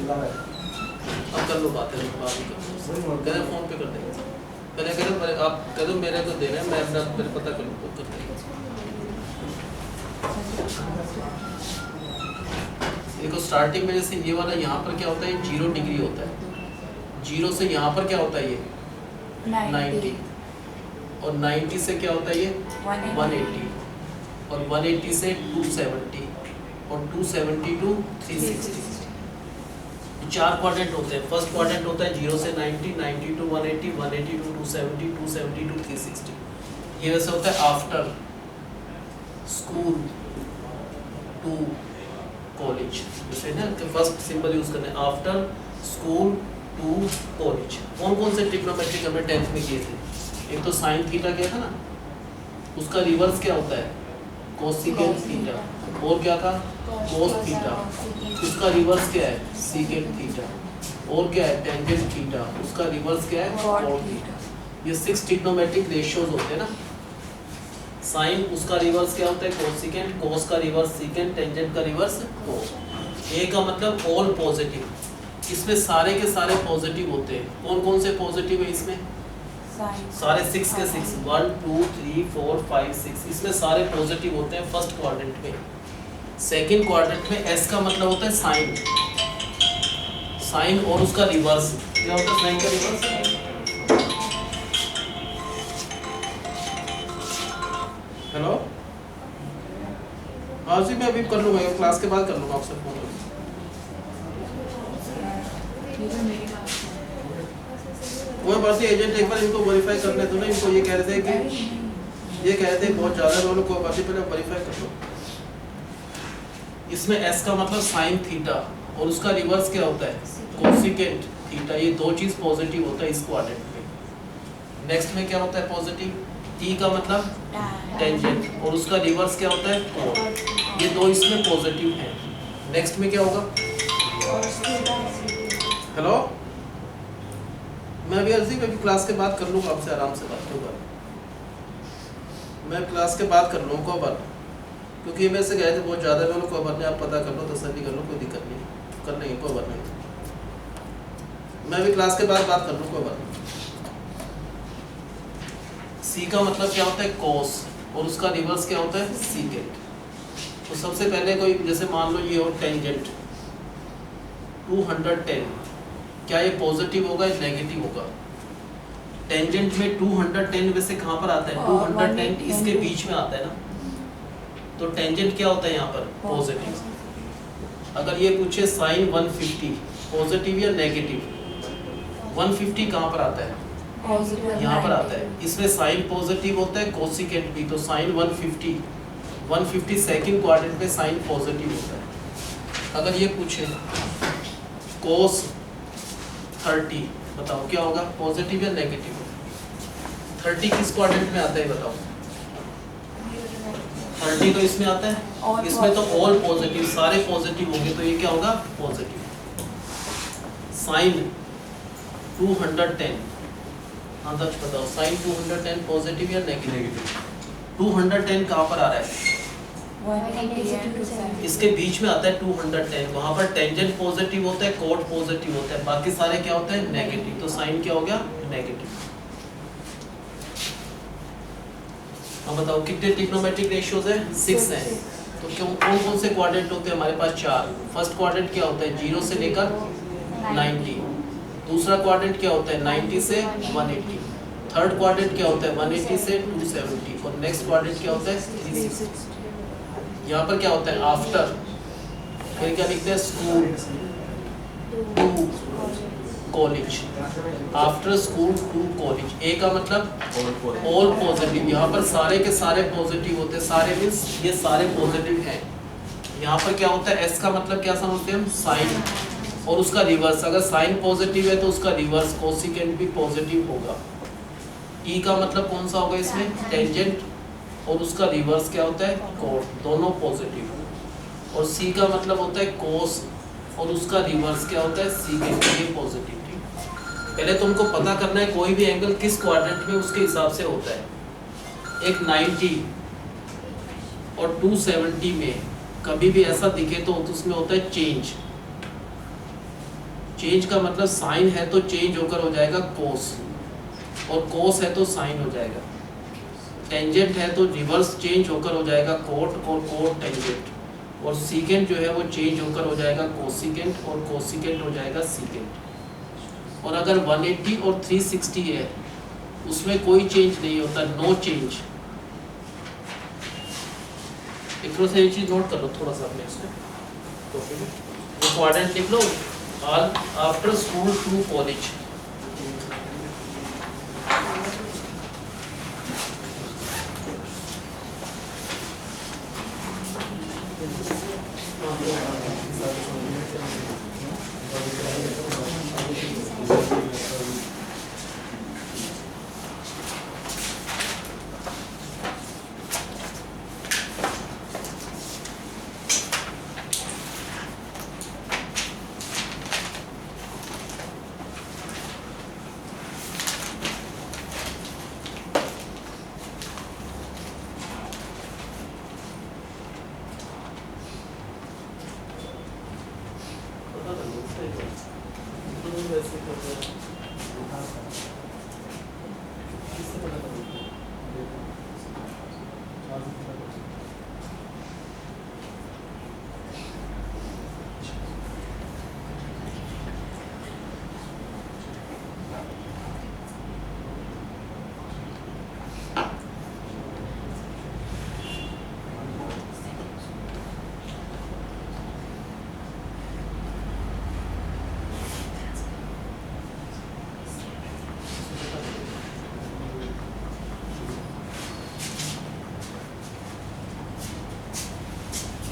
अब कर लो बातें, बात ही कर लो, कहते फ़ोन पे कर देंगे। पहले कहते आप कह दो मेरे को देना है, मैं अपना मेरे पता कर लूँ तो कर देंगे। देखो स्टार्टिंग में जैसे ये वाला यहाँ पर क्या होता है, 0 डिग्री होता है, 0 से यहाँ पर क्या होता है ये 90, और 90 से क्या होता है ये 180, और 180 से 270, और 270 टू 360। 4 क्वाड्रेंट होते हैं। फर्स्ट क्वाड्रेंट होता है 0 से 90, 90 टू 180, 180 टू 270, 270 टू 360। ये वैसे होता है आफ्टर स्कूल टू कॉलेज, जैसे ना फर्स्ट सिंबल यूज करना है, आफ्टर स्कूल टू कॉलेज। कौन कौन से ट्रिग्नोमेट्रिक हमने 10th में किए थे? एक तो साइन थीटा किया था ना, उसका रिवर्स क्या होता है कोसिकेंट थीटा, और क्या था कोस थीटा, उसका रिवर्स क्या है सीकेंट थीटा, और क्या है टेंजेंट थीटा, उसका रिवर्स क्या है कॉट थीटा। ये 6 ट्रिग्नोमेट्रिक रेशियोज होते हैं ना। साइन उसका रिवर्स क्या होता है कोसिकेंट, कोस का रिवर्स सीकेंट, टेंजेंट का रिवर्स कोस। ए का मतलब ऑल पॉजिटिव, इसमें सारे के सारे पॉजिटिव होते हैं। कौन कौन से पॉजिटिव है इसमें? सारे 6 के 6, 1 2 3 4 5 6, इसमें सारे पॉजिटिव होते हैं फर्स्ट क्वाड्रेंट में। सेकंड क्वाड्रेंट में एस का मतलब होता है साइन, साइन और उसका रिवर्स क्या होता है साइन का रिवर्स। हेलो हाँ जी, मैं अभी कर लूँगा, क्लास के बाद कर लूँगा आपसे फोन। वो बात एजेंट एक बार इनको वेरीफाई करने दो ना, इनको ये कह रहे थे कि ये कह रहे थे बहुत ज़्यादा लोगों को बात, पहले वेरीफाई कर लो। इसमें एस का मतलब साइन थीटा और उसका रिवर्स क्या होता है कोसिकेंट थीटा, ये दो चीज़ पॉजिटिव होता है इस क्वाड्रेंट में। नेक्स्ट में क्या होता है पॉजिटिव, टी का मतलब टेंजेंट और उसका रिवर्स क्या होता है कोट, ये दो इसमें पॉजिटिव हैं। नेक्स्ट में क्या होगा? हेलो मैं अभी अर्जी में भी क्लास के बाद कर लूँगा आपसे, आराम से बात होगा, मैं क्लास के बाद कर लूँगा को बात, क्योंकि ये मेरे से गए थे बहुत ज़्यादा लोगों को बात नहीं, आप पता कर लो तसल्ली कर लो, कोई दिक्कत नहीं, कर लेंगे कोई बात नहीं, मैं भी क्लास के बाद बात कर लूँ कोई बात नहीं। सी का मतलब क्या होता है कोस और उसका रिवर्स क्या होता है सीकेंट। तो सबसे पहले कोई जैसे मान लो ये हो टेंजेंट 210, क्या ये पॉजिटिव होगा या नेगेटिव होगा? टेंजेंट में 210 वैसे कहाँ पर आता है 210 इसके बीच में आता है ना, तो टेंजेंट क्या होता है यहाँ पर पॉजिटिव। अगर ये पूछे साइन 150 पॉजिटिव या नेगेटिव, 150 कहाँ पर आता है यहाँ पर आता है, इसमें साइन पॉजिटिव होता है कोसिकेंट भी, तो साइन 150 सेकंड क्वाड्रेंट में साइन पॉजिटिव होता है। अगर ये पूछे कोस 30 बताओ क्या होगा पॉजिटिव या नेगेटिव? 30 किस क्वाड्रेंट में आता है बताओ? 30 तो इसमें आता है, इसमें तो ऑल पॉजिटिव सारे पॉजिटिव होंगे, तो ये क्या होगा पॉजिटिव। साइन 210 हाँ तक बताओ साइन 210 पॉजिटिव या नेगेटिव? 210 कहाँ पर आ रहा है? इसके बीच में आता है 210, वहां पर टेंजेंट पॉजिटिव होता है कोट पॉजिटिव होता है, बाकी सारे क्या होते हैं नेगेटिव, तो साइन क्या हो गया नेगेटिव। अब बताओ कितने ट्रिग्नोमेट्रिक रेशियोज है 6 हैं, तो क्यों कौन कौन से क्वाड्रेंट होते हैं हमारे पास 4। फर्स्ट क्वाड्रेंट क्या होता है 0 से लेकर 90, दूसरा क्वाड्रेंट क्या होता है 90 से 180, थर्ड क्वाड्रेंट क्या होता है 180 से 270, और नेक्स्ट क्वाड्रेंट क्या होता है 360। यहाँ पर क्या होता है आफ्टर, फिर क्या लिखते हैं school to college, after school to college. A का मतलब ऑल पॉजिटिव, यहाँ पर सारे के सारे पॉजिटिव होते हैं, सारे मीन्स ये सारे पॉजिटिव हैं। यहाँ पर क्या होता है एस का मतलब क्या समझते हैं हम साइन और उसका रिवर्स, अगर साइन पॉजिटिव है तो उसका रिवर्स कोसिकेंट भी पॉजिटिव होगा। ई का मतलब कौन सा होगा इसमें टेंजेंट और उसका रिवर्स क्या होता है कोट, दोनों पॉजिटिव। और सी का मतलब होता है कोस और उसका रिवर्स क्या होता है सीकेंट, ये पॉजिटिव। ठीक, पहले तुमको पता करना है कोई भी एंगल किस क्वाड्रेंट में उसके हिसाब से होता है। एक 90 और 270 में कभी भी ऐसा दिखे तो उसमें होता है चेंज, चेंज का मतलब साइन है तो चेंज होकर हो जाएगा कोस, और कोस है तो साइन हो जाएगा। टेंजेंट है तो रिवर्स चेंज होकर हो जाएगा कोट, और कोट टेंजेंट, और सीकेंट जो है वो चेंज होकर हो जाएगा कोसिकेंट, और कोसिकेंट हो जाएगा सीकेंट। और अगर 180 और 360 है उसमें कोई चेंज नहीं होता, नो चेंज। एक तरह से ये चीज नोट कर लो थोड़ा सा अपने इसमें कॉपी में, ये क्वाड्रेंट लिख लो, all after school to college.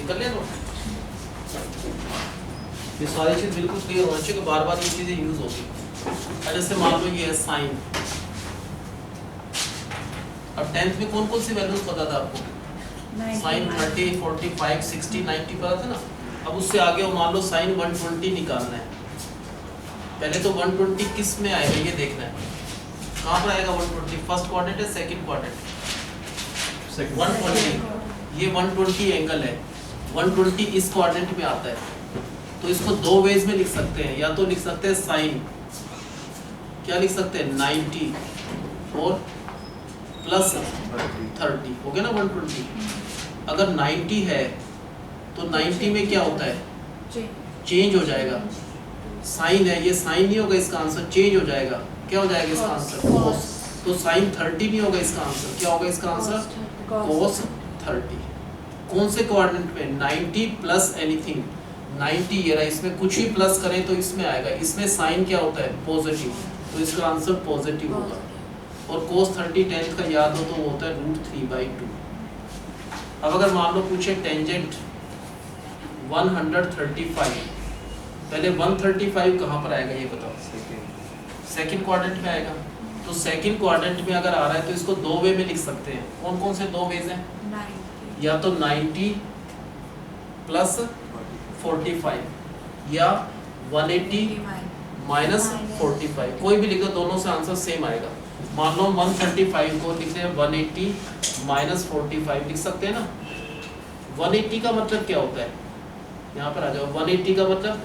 कर लिया ये सारी चीज बिल्कुल क्लियर होना चाहिए कि बार बार ये चीजें यूज होगी। जैसे मान लो ये है साइन, अब 10th में कौन कौन सी वैल्यूज पता था आपको? साइन 30, 45, 60, 90 पता था ना। अब उससे आगे मान लो साइन 120 निकालना है, पहले तो 120 किस में आएगा ये देखना है। कहाँ पर आएगा 120? फर्स्ट क्वाड्रेंट है, सेकंड क्वाड्रेंट? 120, ये 120 एंगल है, 120 इस क्वाड्रेंट में आता है, तो इसको दो वेज में लिख सकते हैं। या तो लिख सकते हैं साइन, क्या लिख सकते हैं, 90 और प्लस 30, हो गया ना 120। अगर 90 है तो 90 में क्या होता है, चेंज हो जाएगा। साइन है, ये साइन नहीं होगा, इसका आंसर चेंज हो जाएगा। क्या हो जाएगा इसका आंसर? कोस। तो साइन 30 नहीं होगा, इसका आंसर क्या होगा? इसका आंसर कोस 30। कौन से क्वाड्रेंट में? 90 प्लस एनीथिंग, 90 ये रहा, इसमें कुछ भी प्लस करें तो इसमें आएगा। इसमें साइन क्या होता है? पॉजिटिव, तो इसका आंसर पॉजिटिव होगा। और कोस 30 10th का याद हो तो वो होता है √3/2। अब अगर मान लो पूछे टेंजेंट 135, पहले 135 कहाँ पर आएगा ये बताओ? सेकंड क्वाड्रेंट में आएगा। तो सेकंड क्वाड्रेंट में अगर आ रहा है तो इसको दो वे में लिख सकते हैं। कौन कौन से दो वेज हैं? या तो 90 प्लस 45 या 180 माइनस 45, कोई भी लिखो, दोनों से आंसर सेम आएगा। मान लो 135 को लिख रहे हैं 180 माइनस 45 लिख सकते हैं ना। 180 का मतलब क्या होता है? यहाँ पर आ जाओ। 180 का मतलब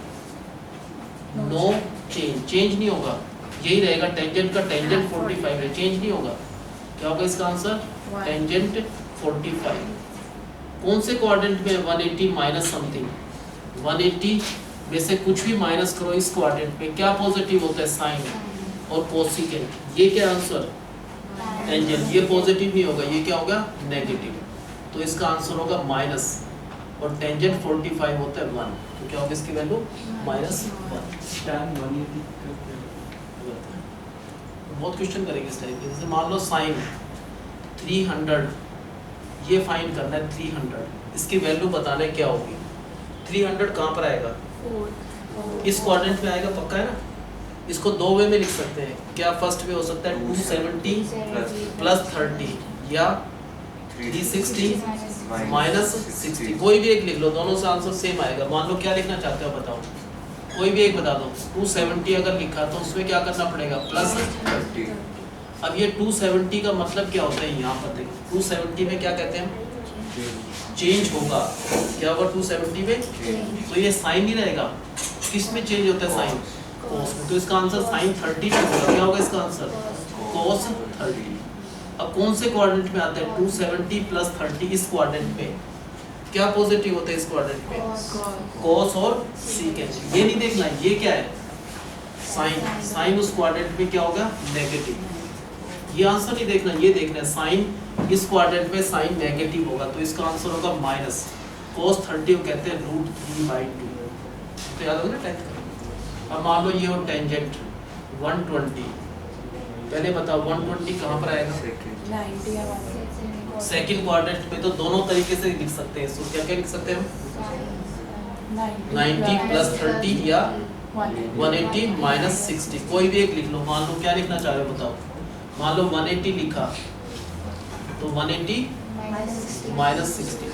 नो चेंज, चेंज नहीं होगा, यही रहेगा। टेंजेंट का टेंजेंट 45 है, चेंज नहीं होगा। क्या होगा इसका आंसर? टेंजेंट 45। कौन से क्वाड्रेंट में? 180 माइनस समथिंग, 180 में से कुछ भी माइनस करो इस क्वाड्रेंट में, क्या पॉजिटिव होता है? साइन और कोसिकेंट। ये क्या आंसर? टेंजेंट। ये पॉजिटिव नहीं होगा, ये क्या होगा? नेगेटिव। तो इसका आंसर होगा माइनस, और टेंजेंट 45 होता है 1, तो क्या होगा इसकी वैल्यू? -1। tan 180 बहुत क्वेश्चन करेंगे इस टाइप के। जैसे मान लो साइन 300, ये फाइंड करना है 300, इसकी वैल्यू बताना है क्या होगी। 300 कहाँ पर आएगा? इस क्वाड्रेंट में आएगा, पक्का है ना। इसको दो वे में लिख सकते हैं। क्या फर्स्ट वे हो सकता है? 270 प्लस 30 या 360 माइनस 60, कोई भी एक लिख लो, दोनों से आंसर सेम आएगा। मान लो क्या लिखना चाहते हो बताओ, कोई भी एक बता दो। 270 अगर लिखा तो उसमें क्या करना पड़ेगा? प्लस 30। अब ये 270 का मतलब क्या होता है? यहाँ पर देखो, 270 में क्या कहते हैं? चेंज होगा। क्या होगा 270 में? तो ये साइन ही रहेगा। किस में चेंज होता है साइन? कोस में, तो इसका आंसर साइन 30 होगा। क्या होगा इसका आंसर? कोस 30। अब कौन से क्वाड्रेंट में आता है? 270 प्लस 30 इस क्वाड्रेंट में क्या पॉजिटिव होता है? इस क्वाड्रेंट में कोस और सीकेंट। ये नहीं देखना ये क्या है, साइन। साइन उस क्वाड्रेंट में क्या होगा? नेगेटिव। ये आंसर नहीं देखना, ये देखना है साइन इस क्वाड्रेंट में साइन नेगेटिव होगा, तो इसका आंसर होगा माइनस कोस 30 को कहते हैं √3/2। तो याद होगा ना 10। अब मान लो ये हो टेंजेंट 120, पहले बताओ 120 कहाँ पर आएगा? सेकंड क्वाड्रेंट में। तो दोनों तरीके से लिख सकते हैं इसको। क्या क्या लिख सकते हैं हम? 90 प्लस 30 या 180 माइनस 60, कोई भी एक लिख लो। मान लो क्या लिखना चाह रहे हो बताओ? मान लो 180 लिखा तो 180 माइनस 60।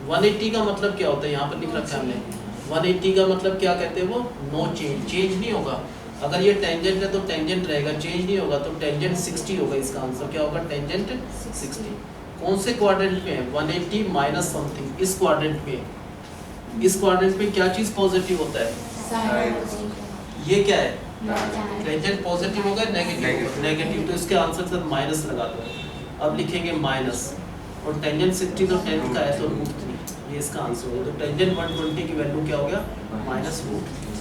180 का मतलब क्या होता है? यहाँ पर लिख रखा है हमने। 180 का मतलब क्या कहते हैं? वो नो चेंज, चेंज नहीं होगा। अगर ये टेंजेंट है तो टेंजेंट रहेगा, चेंज नहीं होगा, तो टेंजेंट 60 होगा। इसका आंसर क्या होगा? टेंजेंट 60। कौन से क्वाड्रेंट में है? 180 माइनस समथिंग इस क्वाड्रेंट में। इस क्वाड्रेंट में क्या चीज पॉजिटिव होता है? ये क्या है? टेंजेंट पॉजिटिव होगा नेगेटिव? नेगेटिव, तो इसके आंसर के साथ माइनस लगा दो। अब लिखेंगे माइनस, और टेंजेंट 60 तो 10 का है तो √3, ये इसका आंसर होगा। तो टेंजेंट 120 की वैल्यू क्या हो गया? माइनस √3।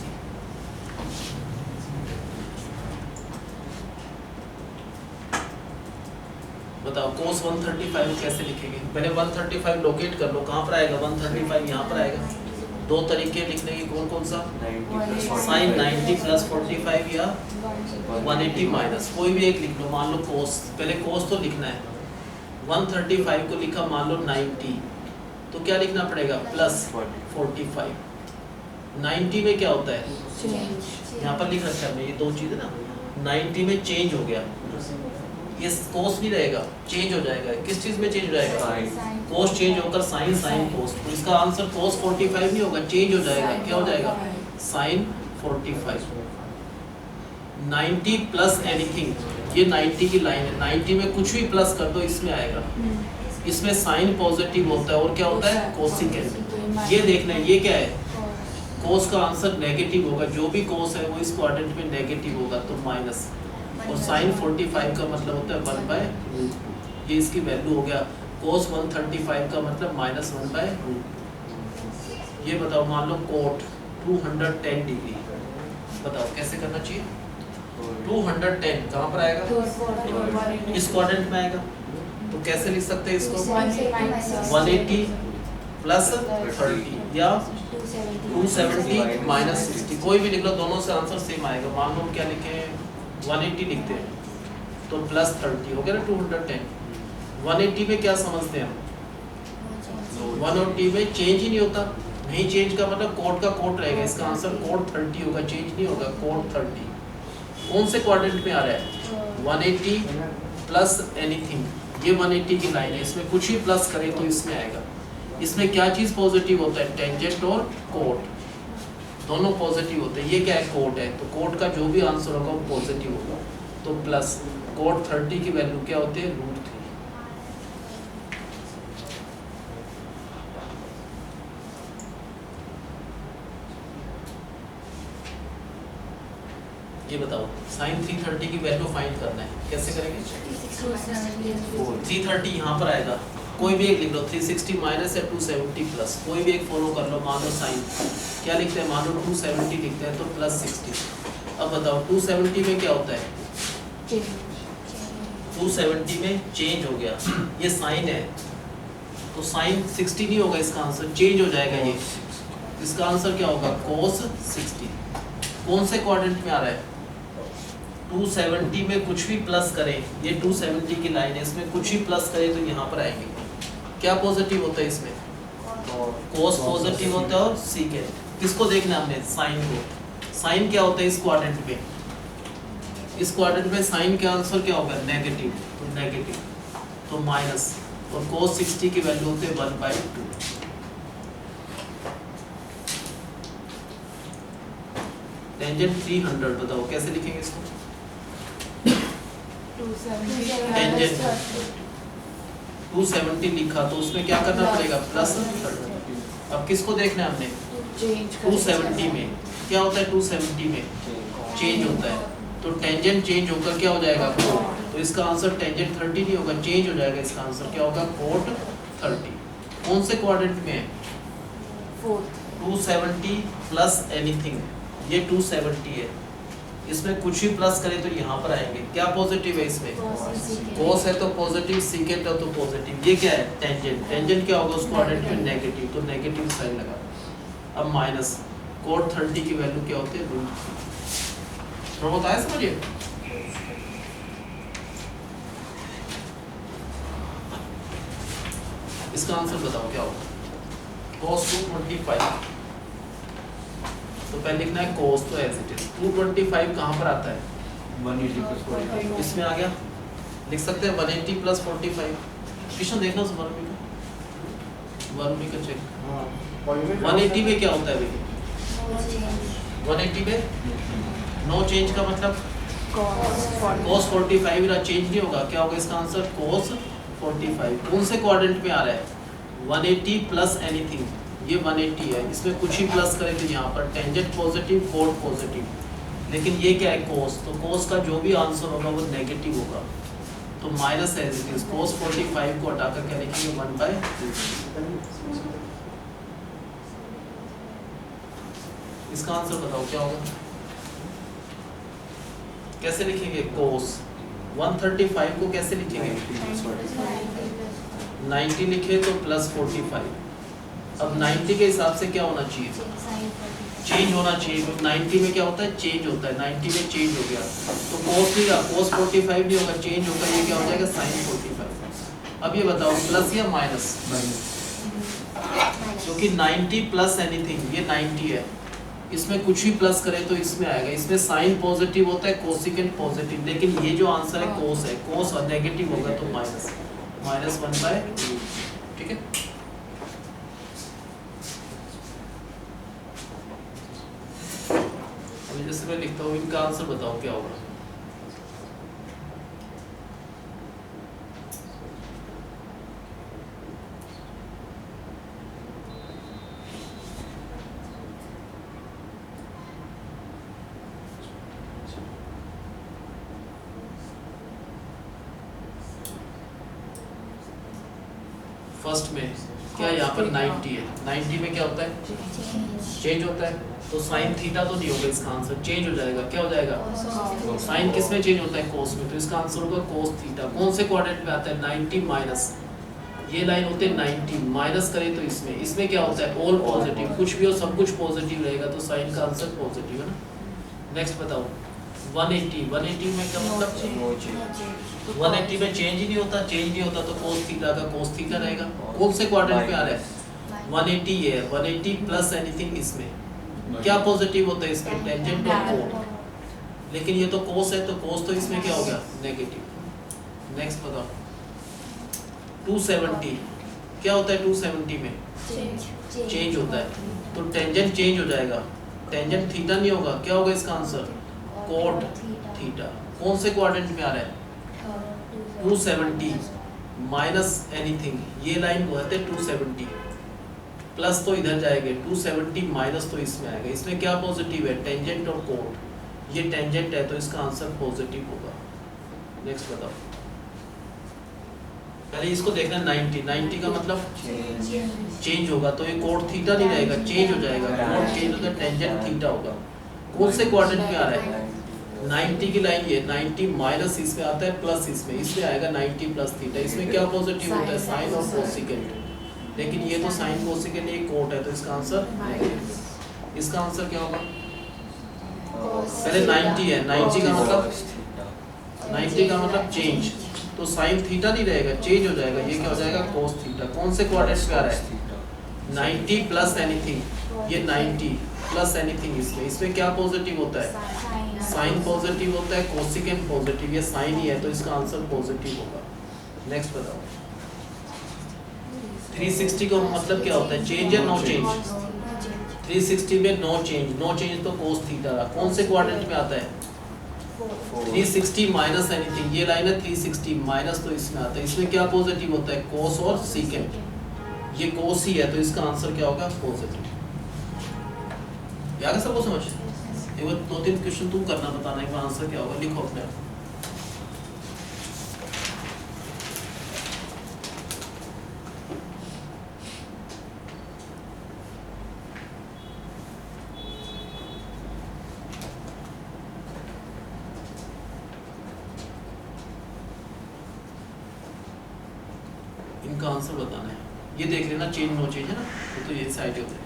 बताओ कोस 135 कैसे लिखेंगे? पहले 135 लोकेट कर लो, कहाँ पर आएगा? 135 यहाँ पर आएगा। दो तरीके लिखने की, कौन कौन सा? साइन 90 प्लस 45 या 180 माइनस, कोई भी एक लिख लो। मान लो कोस, पहले कोस तो लिखना है। 135 को लिखा, मान लो 90, तो क्या लिखना पड़ेगा? प्लस 45। 90 में क्या होता है? यहाँ पर लिख रखा है ये दो चीजें ना। 90 में चेंज हो गया, ये कोस नहीं रहेगा, चेंज हो जाएगा। किस चीज में चेंज हो जाएगा? कोस चेंज होकर साइन, साइन कोस। तो इसका आंसर कोस 45 नहीं होगा, चेंज हो जाएगा। क्या हो जाएगा? साइन 45। 90 प्लस एनीथिंग, ये 90 की लाइन है। 90 में कुछ भी प्लस कर दो इसमें आएगा। इसमें साइन पॉजिटिव होता है और क्या होता है? कोसिकेंट। ये देखना है ये क्या है? कोस का आंसर नेगेटिव होगा। जो भी कोस है वो इस क्वाड्रेंट में नेगेटिव होगा, तो माइनस। और साइन 45 का मतलब होता है 1/√2। ये इसकी वैल्यू हो गया। कोस 135 का मतलब माइनस 1/√2। ये बताओ, मान लो कोट 210 डिग्री, बताओ कैसे करना चाहिए? 210 कहाँ पर आएगा? इस क्वाड्रेंट में आएगा। तो कैसे लिख सकते हैं इसको? 180 प्लस 30 या 270 माइनस 60, कोई भी लिख लो, दोनों से आंसर सेम आएगा। मान लो क्या लिखे? 180 लिखते हैं तो प्लस 30 हो गया ना 210। 180 में क्या समझते हैं हम? 180 में चेंज ही नहीं होता। नहीं चेंज का मतलब कोड का कोड रहेगा। इसका आंसर कोड 30 होगा, चेंज नहीं होगा, कोड 30। कौन से क्वाड्रेंट में आ रहा है? 180 प्लस एनीथिंग। ये 180 की लाइन है, इसमें कुछ ही प्लस करें तो इसमें आएगा। इसमें क्या चीज पॉजिटिव होता है? टेंजेंट और कोड दोनों पॉजिटिव होते हैं। ये क्या है? कोड है, तो कोड का जो भी आंसर होगा वो पॉजिटिव होगा। तो प्लस कोड 30 की वैल्यू क्या होती है? √3। ये बताओ, साइन 330 की वैल्यू फाइंड करना है, कैसे करेंगे? 330 यहाँ पर आएगा, कोई भी एक लिख लो। 360 माइनस या 270 प्लस, कोई भी एक फॉलो कर लो। मान लो साइन क्या लिखते हैं? मान लो 270 लिखते हैं तो प्लस 60। अब बताओ 270 में क्या होता है? 270 में चेंज हो गया, ये साइन है तो साइन 60 नहीं होगा, इसका आंसर चेंज हो जाएगा। ये इसका आंसर क्या होगा? कोस 60। कौन से क्वाड्रेंट में आ रहा है? 270 में कुछ भी प्लस करें, ये 270 की लाइन है, इसमें कुछ भी प्लस करें तो यहाँ पर आएंगे। क्या पॉजिटिव होता है इसमें? कोस पॉजिटिव होता है और सीकेंट। किसको देखना हमने? साइन को। साइन क्या होता है इस क्वाड्रेंट में? इस क्वाड्रेंट में साइन का आंसर क्या होगा? नेगेटिव, तो नेगेटिव तो माइनस। और कोस 60 की वैल्यू होती है 1/2। टेंजेंट 300 बताओ कैसे लिखेंगे इसको? टेंजेंट 270 लिखा तो उसमें क्या करना पड़ेगा? प्लस 30। अब किसको देखना है हमने? 270 में क्या होता है? 270 में चेंज होता है, तो टेंजेंट चेंज होकर क्या हो जाएगा कोट, तो इसका आंसर टेंजेंट 30 नहीं होगा, चेंज हो जाएगा, इसका आंसर क्या होगा कोट 30। कौन से क्वाड्रेंट में है? 270 प्लस एनीथिंग, ये 270 है, इसमें कुछ ही प्लस करें तो यहाँ पर आएंगे, क्या पॉजिटिव है इसमें, कोस है तो पॉजिटिव, सीकेंट है तो पॉजिटिव, ये क्या है टेंजेंट, टेंजेंट क्या होगा उस क्वाड्रेंट में नेगेटिव, तो नेगेटिव साइन लगा। अब माइनस कोट 30 की वैल्यू क्या होती है √3। तो बताया समझिए, इसका आंसर बताओ क्या होगा, cos 225, तो पहले लिखना है cos तो एज इट इज, 225 कहाँ पर आता है 180 + 45, इसमें आ गया, लिख सकते हैं 180 + 45। क्वेश्चन देखना वर्मी का चेक, 180 में क्या होता है भैया, 180 में नो चेंज का मतलब cos 45 रहा, चेंज नहीं होगा, क्या होगा इसका आंसर cos 45। कौन से क्वाड्रेंट में आ रहा है 180 प्लस एनीथिंग, ये 180 है, इसमें कुछ ही प्लस करें तो यहाँ पर टेंजेंट पॉजिटिव कोट पॉजिटिव, लेकिन ये क्या है कोस, तो कोस का जो भी आंसर होगा वो नेगेटिव होगा, तो माइनस एज इट इज, कोस 45 को हटाकर क्या लिखेंगे 1/2। इसका आंसर बताओ क्या होगा, कैसे लिखेंगे कोस 135 को कैसे लिखेंगे 90 लिखे तो प्लस 45, अब 90 के हिसाब से क्या होना चाहिए, चेंज होना चाहिए, 90 में क्या होता है चेंज होता है, 90 में चेंज हो गया तो कोस नहीं रहा, कोस 45 नहीं होगा, चेंज होगा, ये क्या हो जाएगा साइन 45। अब ये बताओ प्लस या माइनस, क्योंकि 90 प्लस एनीथिंग, ये 90 है, इसमें कुछ भी प्लस करें तो इसमें आएगा, इसमें साइन पॉजिटिव होता है कोसिकेंट पॉजिटिव, लेकिन ये जो आंसर है कोस है, कोस और नेगेटिव होगा तो माइनस 1/2, ठीक है। अभी जैसे मैं लिखता हूँ इनका आंसर बताओ क्या होगा, फर्स्ट में क्या यहाँ पर 90 है, 90 में क्या होता है चेंज होता है, तो साइन थीटा तो नहीं होगा, इसका आंसर चेंज हो जाएगा, क्या हो जाएगा साइन किस में चेंज होता है कोस में, तो इसका आंसर होगा कोस थीटा। कौन से क्वाड्रेंट में आता है 90 माइनस, ये लाइन होते हैं 90 माइनस करें तो इसमें क्या होता है ऑल पॉजिटिव, कुछ भी हो सब कुछ पॉजिटिव रहेगा, तो साइन का आंसर पॉजिटिव है ना। नेक्स्ट बताओ 180 में क्या मतलब 180 में चेंज ही नहीं होता, चेंज नहीं होता तो कोस थीटा का कोस थीटा रहेगा। कौन से क्वाड्रेंट में आ रहा है 180 है, 180 प्लस एनीथिंग, इसमें क्या पॉजिटिव होता है इसमें टेंजेंट और कोट, लेकिन ये तो कोस है तो कोस तो इसमें क्या हो गया नेगेटिव। नेक्स्ट बताओ 270 क्या होता है 270 में चेंज होता है, तो टेंजेंट चेंज हो जाएगा, टेंजेंट थीटा नहीं होगा, क्या होगा इसका आंसर कोट थीटा। कौन से क्वाड्रेंट में आ रहा है 270 माइनस एनीथिंग, ये लाइन वो है 270 प्लस तो इधर जाएंगे 270 माइनस तो इसमें आएगा, इसमें क्या पॉजिटिव है टेंजेंट और कोट, ये टेंजेंट है तो इसका आंसर पॉजिटिव होगा। नेक्स्ट बताओ, पहले इसको देखना 90 का मतलब चेंज होगा, तो ये कोट थीटा नहीं रहेगा, चेंज हो जाएगा, कोट चेंज होगा टेंजेंट थीटा होगा। कौन से क्वाड्रेंट में आ रहा है 90 की लाइन, ये 90 माइनस इसमें आता है प्लस इसमें आएगा 90 प्लस थीटा, इसमें क्या पॉजिटिव होता है साइन और कोसिकेंट, लेकिन ये तो साइन कोसिकेंट एक कोट है तो इसका आंसर नेगेटिव। इसका आंसर क्या होगा पहले 90 है, 90 का मतलब चेंज, तो साइन थीटा नहीं रहेगा चेंज हो जाएगा, ये क्या हो जाएगा कोस थीटा। कौन से क्वाड्रेंट में आ रहा है 90 प्लस एनीथिंग, ये 90 प्लस एनीथिंग, इसमें क्या पॉजिटिव होता है साइन पॉजिटिव होता है, कोसिकेंट पॉजिटिव, ये साइन ही है तो इसका आंसर पॉजिटिव होगा। नेक्स्ट बताओ 360 का मतलब क्या होता है चेंज या नो चेंज, 360 में नो चेंज तो कोस थीटा रहा। कौन से क्वाड्रेंट में आता है 360 माइनस एनीथिंग, ये लाइन है 360 माइनस तो इसमें आता है, इसमें क्या पॉजिटिव होता है कोस और सीकेंट, ये कोस ही है तो इसका आंसर क्या होगा पॉजिटिव। याद है सबको समझ एक बार 2-3 क्वेश्चन तुम करना, बताना है आंसर क्या होगा, लिखो अपने आप। इनका आंसर बताना है। ये देख लेना चेंज नो चेंज है ना, तो ये साइड होता है।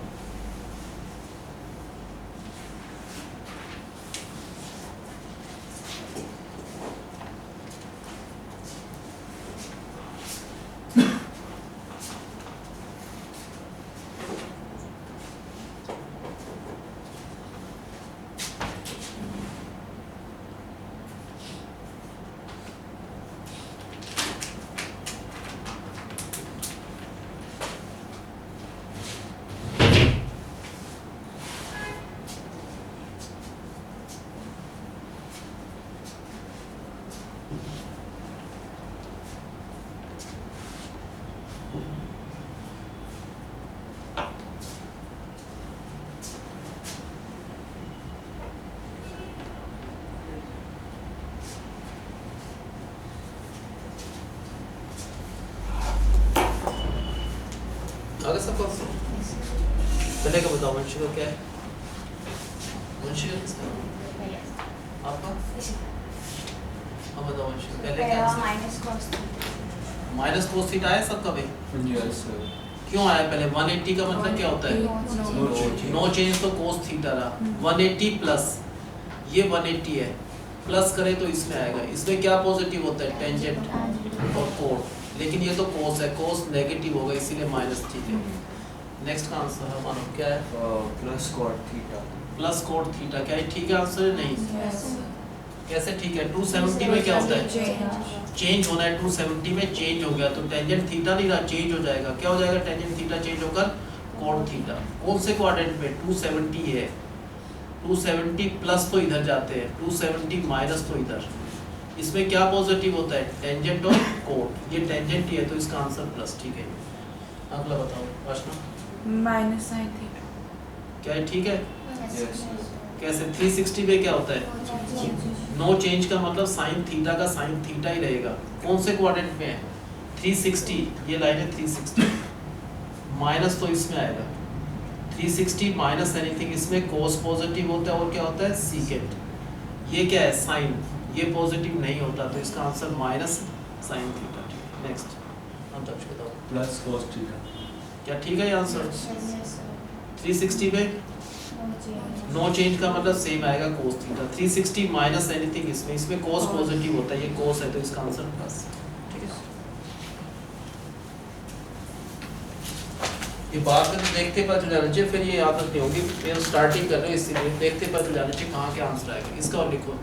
आगे सबको पहले का बताओ, वंशी का क्या है? वंशी का किसका? आपका? हाँ बताओ वंशी, पहले क्या आंसर? माइनस कोस थीटा है सबका भी? Yes sir. क्यों आया पहले? 180 का मतलब क्या होता है? नो चेंज, तो कोस थीटा रहा। 180 प्लस, ये 180 है, प्लस करें तो इसमें आएगा। इसमें क्या पॉजिटिव होता है? टेंजेंट और कोड, लेकिन ये तो कोस है, कोस नेगेटिव होगा इसीलिए माइनस, ठीक है। नेक्स्ट का आंसर है मानो क्या है? Plus cot theta. Plus cot theta, क्या है ठीक है आंसर है? नहीं, कैसे ठीक है? 270 में क्या होता है? चेंज होना है, 270 में चेंज हो गया तो टेंजेंट थीटा नहीं रहा, चेंज हो जाएगा। क्या हो जाएगा? टेंजेंट थीटा चेंज होकर कोड थीटा। कौन से क्वाड्रेंट में? 270 है, 270 प्लस तो इधर जाते हैं, 270 माइनस तो इधर। इसमें क्या पॉजिटिव होता है? टेंजेंट और कोड, ये टेंजेंट ही है तो इसका आंसर प्लस, ठीक है। अगला बताओ वाशना। Minus sine theta. क्या है ठीक है? यस। कैसे? 360 में क्या होता है? नो चेंज का मतलब साइन थीटा का साइन थीटा ही रहेगा। कौन से क्वाड्रेंट में है? 360, ये लाइन है 360, माइनस तो इसमें आएगा। 360 माइनस एनीथिंग, इसमें कोस पॉजिटिव होता है और क्या होता है? सीकेंट। ये क्या है? साइन, ये पॉजिटिव नहीं होता तो इसका answer minus sine theta. Next अब तक बताओ। Plus cos theta. क्या ठीक है ये आंसर? 360 में नो चेंज का मतलब सेम आएगा कोस थीटा। 360 माइनस एनीथिंग, इसमें कोस पॉजिटिव होता है, ये कोस है तो इसका आंसर प्लस, ठीक है। ये बात में देखते पता चल जाना चाहिए, फिर ये याद रखनी होगी। मैं स्टार्टिंग कर रहे हो इसीलिए देखते पता चल जाना चाहिए कहाँ क्या आंसर आएगा। इसका और लिखो।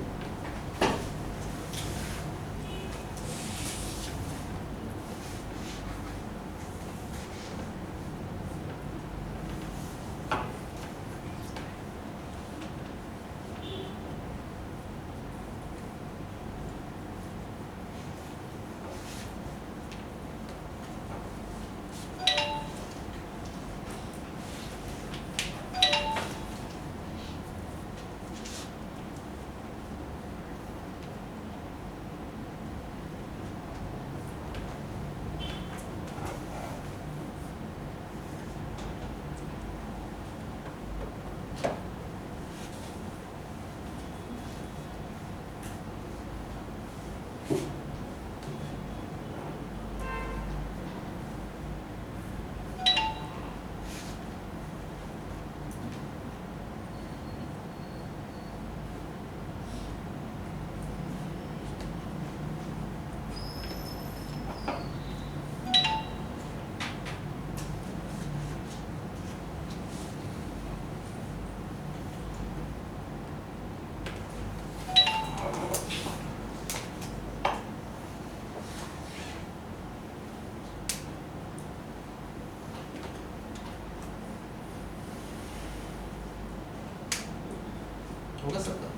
होगा सबका?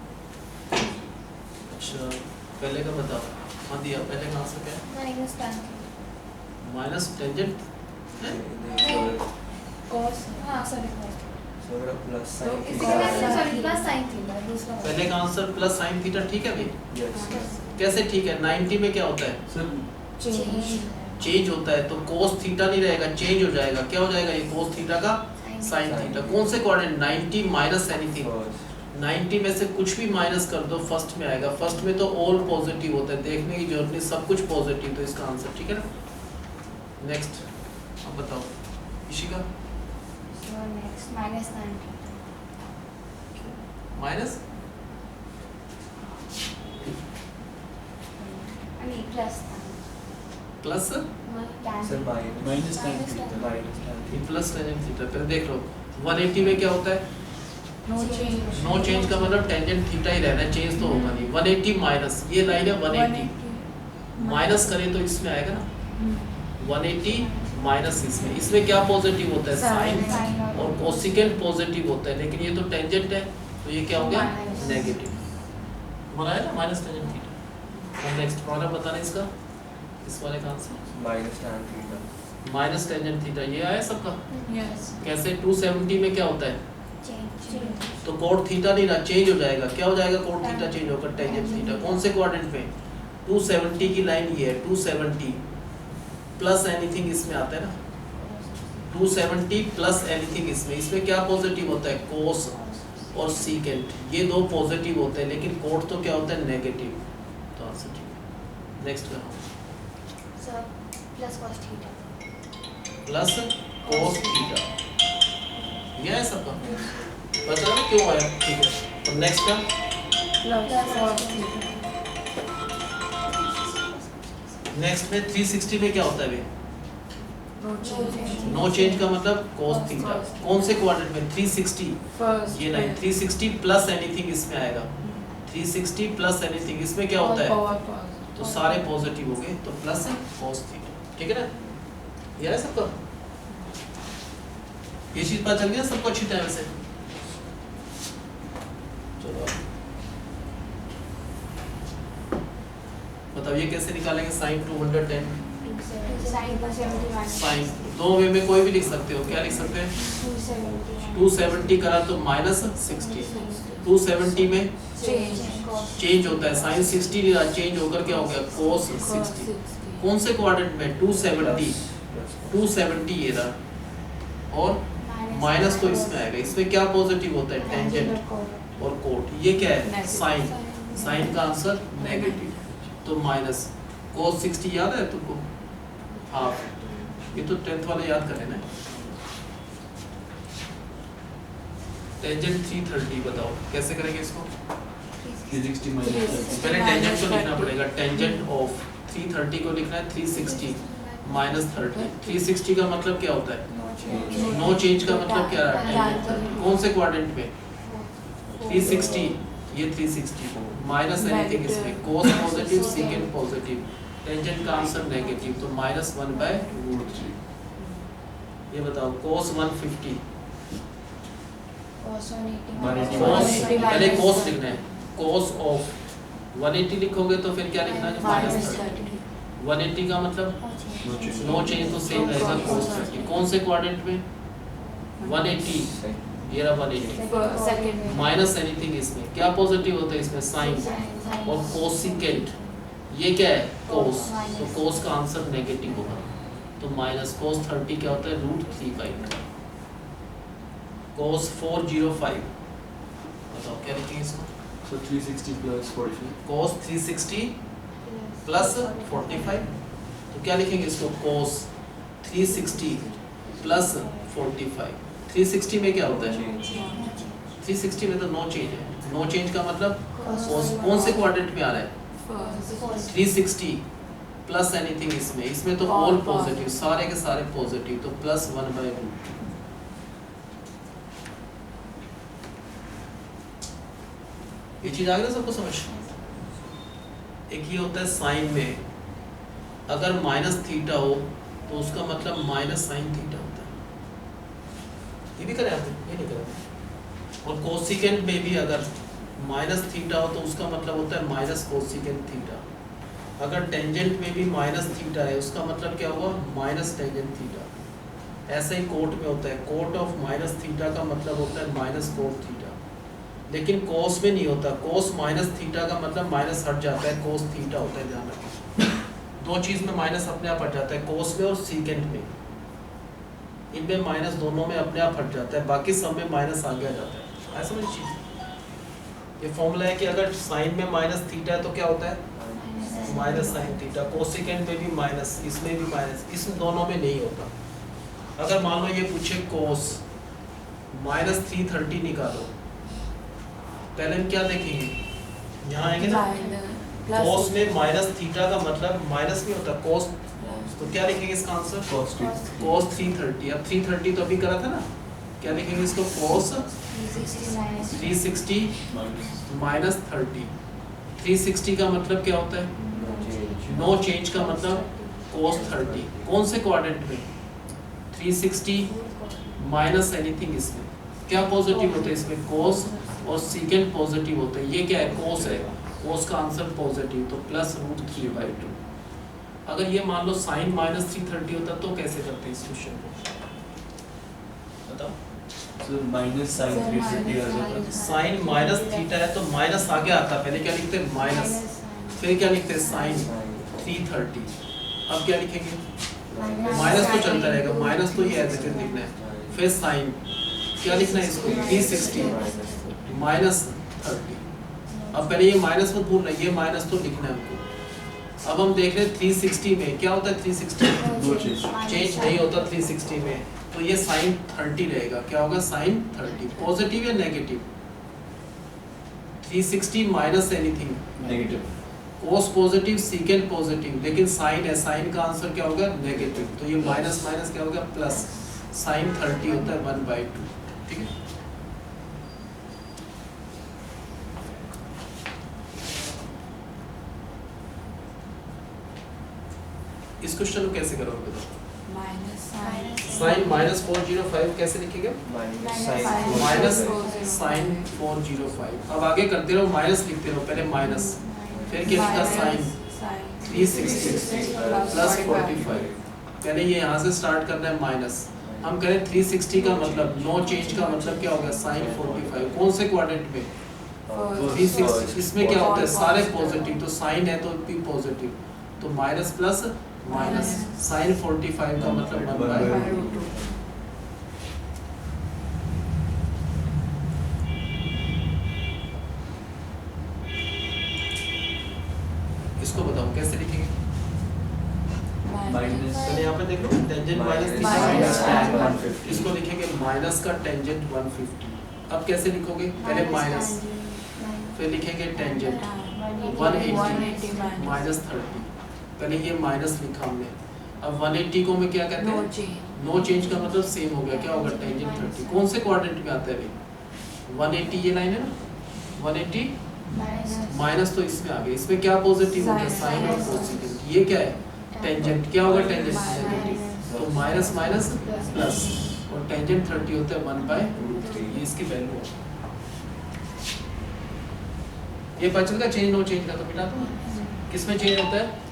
अच्छा पहले का बताओ। हाँ दिया, पहले का आंसर क्या है? माइनस टेंजेंट कॉस, हाँ सॉरी कॉस। तो मेरा प्लस तो साइन इसका theta sorry plus sine theta दूसरा वाला। पहले का आंसर प्लस साइन थीटा ठीक है भाई? यस कैसे ठीक है? 90 में क्या होता है? सर चेंज चेंज होता है, तो कोस थीटा नहीं रहेगा, चेंज हो जाएगा। क्या हो जाएगा ये? कोस थीटा का साइन थीटा। कौन से कोऑर्डिनेट? 90 minus anything. फर्स्ट 90 में से कुछ भी माइनस कर दो, फर्स्ट में आएगा। फर्स्ट में तो ऑल पॉजिटिव होता है, देखने की जरूरत नहीं, सब कुछ पॉजिटिव, तो इसका आंसर ठीक है ना। नेक्स्ट अब बताओ Ishika. So next minus sine theta minus नहीं plus plus sir minus tan theta. Minus plus tangent theta. पहले देख लो 180 में क्या होता है? No change. नो चेंज का मतलब टेंजेंट थीटा ही रहना है, चेंज तो होगा नहीं। 180 माइनस, ये लाइन है 180 माइनस करें तो इसमें आएगा ना 180 माइनस इसमें। इसमें क्या पॉजिटिव होता है? साइन। Sin और कोसिकेंट पॉजिटिव होता है, लेकिन ये तो टेंजेंट है, तो ये क्या हो गया? Minus. नेगेटिव बनाया ना, माइनस टेंजेंट थीटा। अब नेक्स्ट वाला बताना इसका, इस वाले का answer minus tan theta minus tangent theta. ये आया सबका? यस। कैसे? 270 में क्या होता है? चेंज तो कोड थीटा नहीं रहा, चेंज हो जाएगा। क्या हो जाएगा? कोड थीटा चेंज होकर टेंजेंट थीटा। कौन से क्वाड्रेंट में? 270 की लाइन ये है, 270 प्लस एनीथिंग इसमें आता है ना, 270 प्लस एनीथिंग इसमें। इसमें क्या पॉजिटिव होता है? कोस और सीकेंट, ये दो पॉजिटिव होते हैं, लेकिन कोड तो क्या होता है? नेगेटिव। तो आंसर ठीक है। नेक्स्ट करो। So plus cos theta plus cos theta. ये है सबका? पता है क्यों आया? ठीक है। और नेक्स्ट का प्लस cos थीटा। नेक्स्ट में 360 में क्या होता है? No change. नो चेंज का मतलब कोस थीटा। कौन से क्वाड्रेंट में? 360 फर्स्ट ये लाइन 360 प्लस एनीथिंग इसमें आएगा। 360 प्लस एनीथिंग इसमें क्या होता है? तो सारे पॉजिटिव हो गए, तो प्लस कोस थीटा। ठीक है ना? ये है सबका? ये चीज पता चल गया सबको अच्छी तरह से? चलो बताओ ये कैसे निकालेंगे? साइन 210 साइन 270 साइन दो वे में कोई भी लिख सकते हो। क्या लिख सकते हैं? 270 करा तो माइनस 60। 270 में चेंज। चेंज होता है, साइन 60 नहीं रहा, चेंज होकर क्या हो गया? कोस 60। कौन से क्वाड्रेंट में? 270 270 ये रहा, और माइनस तो इसमें आएगा। इसमें क्या पॉजिटिव होता है? टेंजेंट और कोट। ये क्या है? साइन। साइन का आंसर नेगेटिव, तो माइनस कोस 60 याद है तुमको? हाफ। ये तो 10th वाले याद कर लेना। टेंजेंट 330 बताओ कैसे करेंगे इसको? 360 माइनस पहले टेंजेंट को लिखना पड़ेगा। टेंजेंट ऑफ 330 को लिखना है 360 माइनस 30। 360 का मतलब क्या होता है? नो चेंज का मतलब क्या रहा? टेंजेंट। कौन से क्वाड्रेंट में? 360 ये 360 माइनस एनीथिंग इसमें। कोस पॉजिटिव, सेकेंड पॉजिटिव, टेंजेंट का आंसर नेगेटिव, तो -1/√3। ये बताओ कोस 150 cos 180 कोस पहले कोस लिखना है। कोस ऑफ 180 लिखोगे तो फिर क्या लिखना है? -30। 180 का मतलब नो चेंज, तो सेम रहेगा कोस 30। कौन से क्वाड्रेंट में? 180 ये रहा 180 सेकंड माइनस एनीथिंग इसमें। क्या पॉजिटिव होता है इसमें? साइन और कोसिकेंट। ये क्या है? कोस, तो कोस का आंसर नेगेटिव होगा, तो माइनस कोस 30 क्या होता है? √35। कोस 405 बताओ क्या लिखेंगे इसको? So 360 plus 45. कोस 360 प्लस 45, तो क्या लिखेंगे इसको? कोस 360 प्लस 45। 360 में क्या होता है? 360 में तो नो चेंज है। नो चेंज का मतलब कोस कौन से क्वाड्रेंट में आ रहा है? 360 प्लस एनीथिंग इसमें। इसमें तो ऑल पॉजिटिव, सारे के सारे पॉजिटिव, तो +1/√2। ये चीज आ गई ना सबको समझ? एक ही होता है साइन में, अगर माइनस थीटा हो तो उसका मतलब माइनस साइन थीटा होता है। ये भी करें आपने? ये नहीं करें। और कोसिकेंट में भी अगर माइनस थीटा हो तो उसका मतलब होता है माइनस कोसिकेंट थीटा। अगर टेंजेंट में भी माइनस थीटा है उसका मतलब क्या हुआ? Minus tangent theta. ऐसे ही कोट में होता है, कोट ऑफ माइनस थीटा का मतलब होता है माइनस कोट थीटा, लेकिन कोस में नहीं होता। कोस माइनस थीटा का मतलब माइनस हट जाता है, कोस थीटा होता है, ध्यान रखें। दो चीज़ में माइनस अपने आप हट जाता है, कोस में और सीकेंट में, इनमें माइनस दोनों में अपने आप हट जाता है, बाकी सब में माइनस आगे आ जाता है। ऐसा नहीं चीज़, ये फॉर्मूला है कि अगर साइन में माइनस थीटा है तो क्या होता है माइनस साइन थीटा, कोसिकेंट में भी माइनस, इसमें भी माइनस, इस दोनों में नहीं होता। अगर मान लो ये पूछे कोस माइनस 330 निकालो, पहले हम क्या देखेंगे, यहाँ आएंगे ना, कोस में माइनस थीटा का मतलब माइनस नहीं होता, कोस, तो क्या लिखेंगे इसका आंसर Cos कोस 330। अब 330 तो अभी करा था ना, क्या लिखेंगे इसको, कोस 360 माइनस 30। 360 का मतलब क्या होता है नो चेंज का मतलब कोस 30। कौन से क्वाड्रेंट में 360 माइनस एनीथिंग, इसमें क्या पॉजिटिव होता है, इसमें कोस और सीकेंड पॉजिटिव होता है। ये क्या है कोस है, कोस का आंसर पॉजिटिव, तो प्लस √3/2। अगर ये मान लो साइन माइनस 330 होता तो कैसे करते इस क्वेश्चन को बताओ। So minus sin 360 आ जाता है। साइन माइनस थीटा है तो माइनस आगे आता, पहले क्या लिखते हैं माइनस, फिर क्या लिखते हैं साइन 330। अब क्या लिखेंगे, माइनस तो चलता रहेगा, माइनस तो ये ऐसे लिखना है, फिर साइन क्या लिखना है इसको 360 माइनस 30। अब पहले ये माइनस मत भूलना, ये माइनस तो लिखना है हमको। अब हम देख रहे हैं 360 में क्या होता है, 360 चेंज नहीं होता 360 में, तो ये साइन 30 रहेगा। क्या होगा साइन 30, पॉजिटिव या नेगेटिव, 360 माइनस एनीथिंग नेगेटिव, कोस पॉजिटिव सीकेंड पॉजिटिव, लेकिन साइन है, साइन का आंसर क्या होगा नेगेटिव, तो ये माइनस माइनस क्या होगा प्लस, साइन 30 होता है 1/2। ठीक है, इस क्वेश्चन को कैसे करोगे बताओ। साइन माइनस 405 कैसे लिखेंगे, माइनस साइन 405। अब आगे करते रहो, माइनस लिखते रहो, पहले माइनस, फिर क्या लिखा साइन 360 प्लस 45। पहले ये यहाँ से स्टार्ट करना है माइनस, हम करें 360 का मतलब नो चेंज का मतलब क्या होगा साइन 45। कौन से क्वाड्रेंट में 360, इसमें क्या होता है सारे पॉजिटिव, तो साइन है तो भी पॉजिटिव, तो माइनस प्लस माइनस, साइन 45 का मतलब 1/2। इसको बताओ कैसे लिखेंगे, माइनस पहले यहाँ पे देख लो टेंजेंट माइनस माइनस tan 150, इसको लिखेंगे माइनस का टेंजेंट 150। अब कैसे लिखोगे, पहले माइनस, फिर लिखेंगे टेंजेंट 180 माइनस 30। पहले ये माइनस लिखा हमने, अब 180 को मैं क्या कहते हैं नो चेंज का मतलब सेम हो गया, क्या होगा टेंजेंट 30। कौन से क्वाड्रेंट में आता है अभी 180, ये लाइन है ना 180 माइनस, तो इसमें आ गया, इसमें क्या पॉजिटिव होगा साइन और कोसेकेंट, ये क्या है टेंजेंट, क्या होगा टेंजेंट नेगेटिव, तो माइनस माइनस प्लस, और टेंजेंट 30 होता है 1/√3, ये इसकी वैल्यू है। ये पता चल का चेंज नो चेंज का, तो मिटा दो किस में चेंज होता है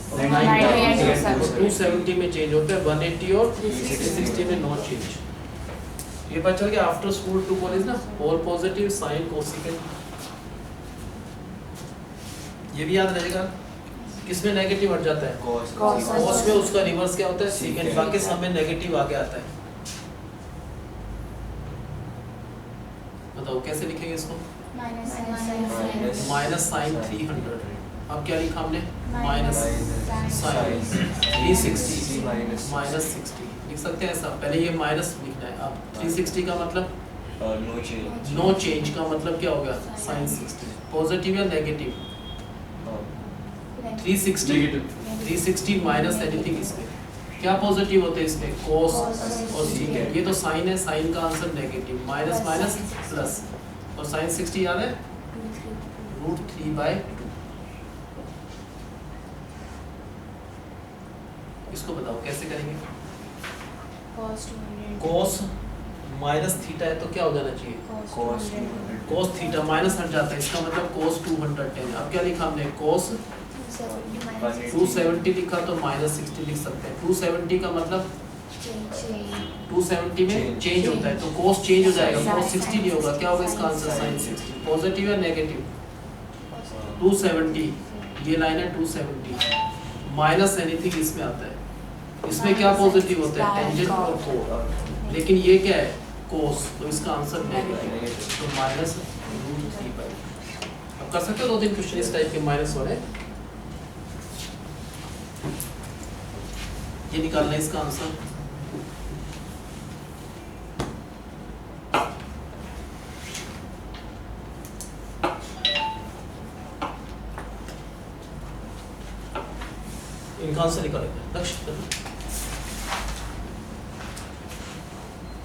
270 में चेंज होता है, 180 और 360 में नो चेंज। ये पता चल गया आफ्टर स्कूल टू कॉलेज ना, ऑल पॉजिटिव साइन कोसेकेंट, ये भी याद रहेगा। किसमें नेगेटिव हट जाता है कॉस में, उसका रिवर्स क्या होता है सेकेंड, बाकी सब में नेगेटिव आगे आता है। बताओ कैसे लिखेंगे इसको, माइनस साइन 300। अब क्या लिखा हमने माइनस साइन 360 माइनस 60 लिख सकते हैं ऐसा, पहले ये माइनस लिखना है। अब 360 का मतलब नो चेंज का मतलब क्या होगा साइन 60, पॉजिटिव या नेगेटिव 360 माइनस एनीथिंग, इसमें क्या पॉजिटिव होते हैं इसमें कोस और सीकेंट, ये तो साइन है, साइन का answer negative, minus minus plus, और साइन 60 याद है √3/2। इसको बताओ कैसे करेंगे, कोस माइनस थीटा है तो क्या हो जाना चाहिए कोस थीटा, माइनस हट जाता है, इसका मतलब कोस 210। अब क्या लिखा हमने कोस 270 लिखा तो माइनस 60 लिख सकते हैं। 270 का मतलब 270 में चेंज होता है तो cos चेंज हो जाएगा, cos 60 नहीं होगा, क्या होगा इसका आंसर sin 60। पॉजिटिव या नेगेटिव? 270, ये लाइन है 270 माइनस एनीथिंग इसमें आता है, इसमें क्या पॉजिटिव होता है? टेंजेंट और कोट, लेकिन ये क्या है? cos, तो इसका आंसर नेगेटिव, तो माइनस √3/2। अब कर सकते हो 2-3 क्वेश्चन इस टाइप के माइनस वाले, ये निकालना है इसका आंसर। इनका आंसर निकालेंगे, लक्ष्य करना।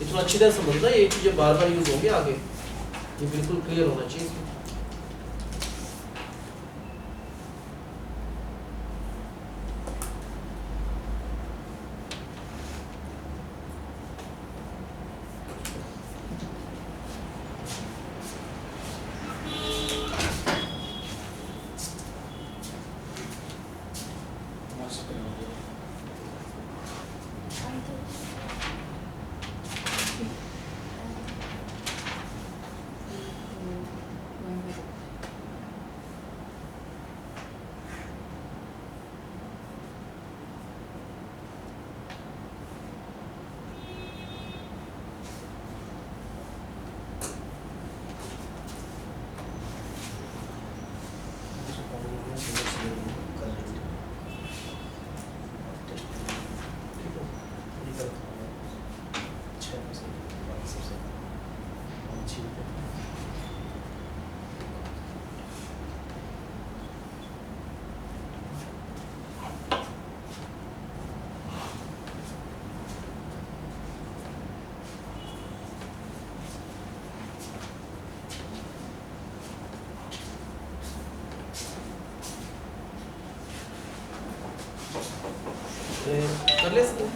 इतना अच्छी तरह समझना, ये चीजें बार बार यूज होंगे आगे, ये बिल्कुल क्लियर होना चाहिए। कर ले सकते हैं।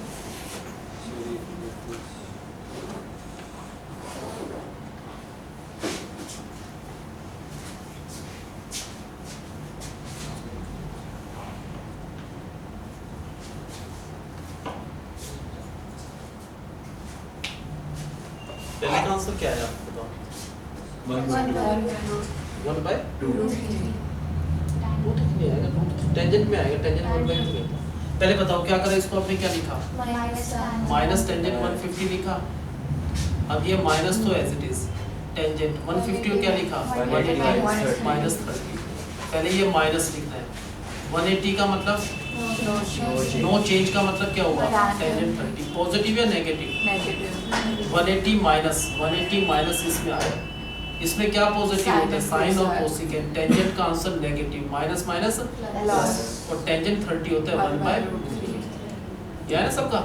पहले का आंसर क्या है आपको बताओ? 1/2 नहीं आएगा, टेंजेंट में आएगा, टेंजेंट 1/2। पहले बताओ क्या करें इसको, आपने क्या लिखा? माइनस टेंजेंट 150 लिखा। अब ये माइनस तो एज इट इज, टेंजेंट 150 को क्या लिखा? माइनस 30। पहले ये माइनस लिखना है। 180 का मतलब नो चेंज का मतलब क्या होगा? टेंजेंट 30। पॉजिटिव या नेगेटिव? 180 माइनस इसमें आया, इसमें क्या पॉजिटिव होता है? साइन और कोसिकेंट। टेंजेंट का answer negative, minus minus plus, और टेंजेंट 30 होता है 1/√3। यह है ना सबका?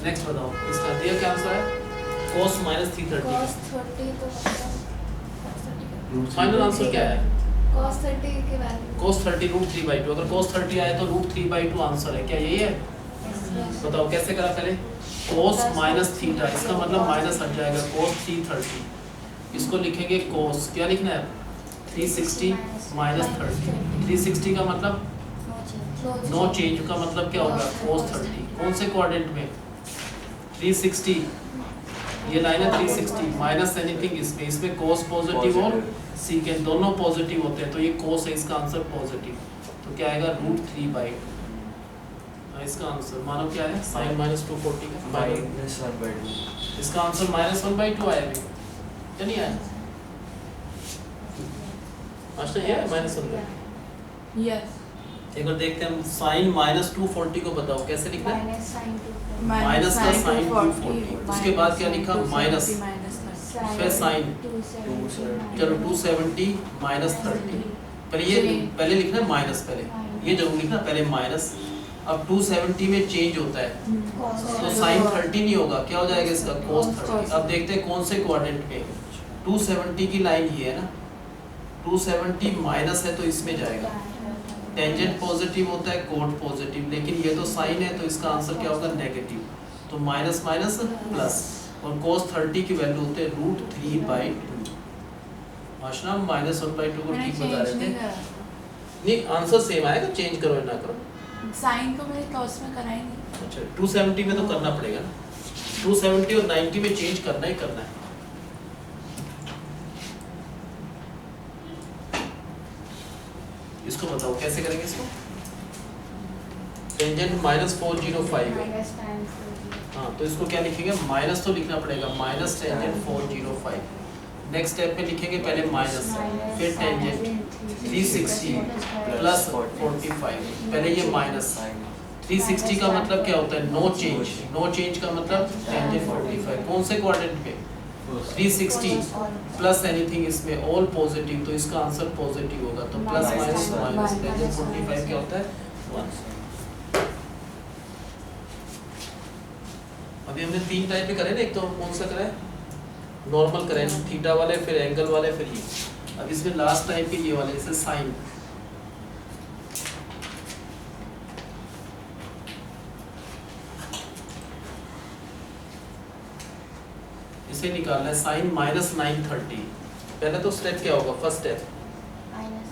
नेक्स्ट बताओ इसका दिया क्या आंसर है? cos minus 330। फाइनल आंसर क्या है? cos 30 के वैल्यू cos 30 √3/2। अगर cos 30 आए तो √3/2 आंसर है, क्या यही है? बताओ कैसे करा पहले? cos माइनस थीटा, इसका मतलब माइनस हट जाएगा, cos 330। इसको लिखेंगे cos, क्या लिखना है? 360 माइनस 30। 360 का मतलब नो चेंज का मतलब क्या होगा? cos 30। कौन से क्वाड्रेंट में? 360, ये लाइन है 360 माइनस एनीथिंग इसमें, इसमें cos पॉजिटिव और सीकेंट दोनों पॉजिटिव होते हैं, तो ये cos है, इसका आंसर पॉजिटिव, तो क्या आएगा? √3/2। इसका आंसर मानो क्या है? sin माइनस 240 का -1/2। इसका आंसर -1/2 आया भी, क्या नहीं आया? मास्टर ये है -1/2। यस एक बार देखते हैं हम, sin माइनस 240 को बताओ कैसे लिखना है? माइनस का sin 240, उसके बाद क्या लिखा? माइनस, फिर sin, चलो 270 माइनस 30। पहले लिखना है माइनस, पहले ये जरूर लिखना, पहले माइनस। अब 270 में चेंज होता है तो sin 30 नहीं होगा, क्या हो जाएगा इसका? cos 30। अब देखते हैं कौन से क्वाड्रेंट में। 270 की लाइन ये है ना, 270 माइनस है तो इसमें जाएगा, टेंजेंट पॉजिटिव होता है, कोट पॉजिटिव, लेकिन ये तो साइन है तो इसका आंसर क्या होगा? नेगेटिव, तो माइनस माइनस प्लस, और cos 30 की वैल्यू होते हैं √3/2। माशना -1/2 को ठीक बता रहे थे। नहीं, आंसर सेम आएगा, चेंज करो ना करो। साइन को मैंने कॉस में करा ही नहीं। अच्छा 270 में तो करना पड़ेगा ना, 270 और 90 में चेंज करना ही करना है। इसको बताओ कैसे करेंगे इसको। टेंजेंट -405 है। Minus tan 405. हाँ तो इसको क्या लिखेंगे, माइनस तो लिखना पड़ेगा, माइनस टेंजेंट 405। नेक्स्ट स्टेप में लिखेंगे पहले माइनस, फिर टेंजेंट 360 प्लस 45। पहले ये माइनस 360 का मतलब क्या होता है, नो चेंज। नो चेंज का मतलब टेंजेंट 45 कौन से क्वाड्रेंट पे, 360 प्लस एनीथिंग इसमें ऑल पॉजिटिव, तो इसका आंसर पॉजिटिव होगा। तो प्लस माइनस माइनस टेंजेंट 45 क्या होता है 1। अभी हमने 3 टाइप पे करे ना, एक तो कौन सा करा है, नॉर्मल करे, थीटा वाले, फिर एंगल वाले, फिर ये। अब इसमें लास्ट टाइप के ये वाले, जैसे साइन। इसे निकालना है साइन -930। पहले तो स्टेप क्या होगा, फर्स्ट स्टेप